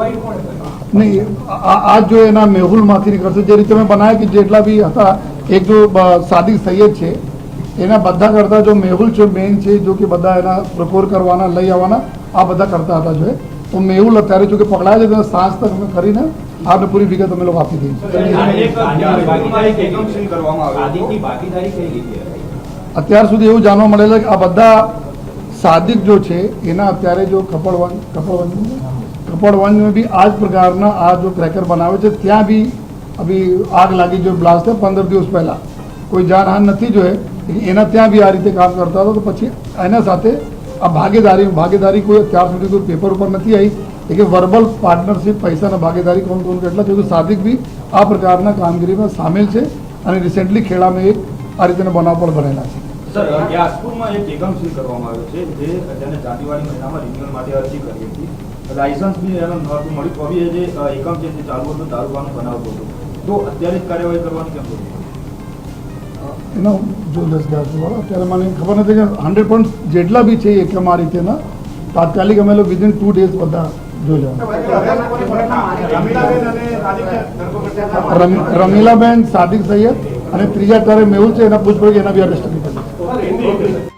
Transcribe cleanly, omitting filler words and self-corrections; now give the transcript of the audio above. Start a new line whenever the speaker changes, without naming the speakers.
नहीं आज जो है ना मेहुल माथी निकलશે જે રીતે મેં બનાવ્યા કે જેટલા બી હતા એક જો સાદિક સૈયદ છે એના બધા કરતા જો મેહુલ છે મેઇન છે જો કે બધા એના પ્રકોર કરવાના લઈ આવવાના આ બધા કરતા હતા જો તો મેહુલ અત્યારે જો કે પકડાયા છે સાંજ તક અમે કરીને આપને પૂરી વિગત અમે લોકો આપી દઈએ અત્યાર સુધી એવું જાણવા મળેલું કે આ બધા સાદિક जो છે એના અત્યારે જો कपड़वंज में भी आज प्रकार आ जो क्रैकर बनावे છે ત્યાં भी अभी आग लागी जो ब्लास्ट है 15 દિવસ પહેલા કોઈ જાનહાન નથી जो है એના ત્યાં भी આ રીતે કામ કરતા હતા તો પછી એના સાથે આ ભાગીદારી કોઈ અત્યાર સુધી કોઈ પેપર ઉપર નથી આવી કે વર્બલ પાર્ટનરશિપ પૈસાના ભાગીદારી કોણ કોણ કેટલા છે તો સાદિક भी આ પ્રકારના કામગીરીમાં સામેલ છે અને રિસેન્ટલી ખેડામાં એક આ રીતેના બનાવ પણ બનેલા છે
સર યાસપુરમાં એક એકમ સીલ કરવામાં આવ્યો છે જે જેને જાન્યુઆરી મહિનામાં રિન્યુઅલ માટે અરજી કરી હતી લાયસન્સ બી એનો નહોતું મળ્યું તો બી જે એકમ છે તે ચાલુ હતું દારૂવાનું બનાવતો હતો તો અત્યારે જ કાર્યવાહી કરવાની કેમ થયું
એનો જો લસગાસવાળા અત્યારે મને ખબર નથી કે 100% જેટલા બી છે એકમ આ રીતેના તાત્કાલિક અમે લોકો વિધિન 2 days બધા જોઈ લેવા રમીલાબેન સાદિક સૈયદ અને ત્રીજા તારે મેહુલ છે એના પૂછપરછ એના બી અરેસ્ટ કરી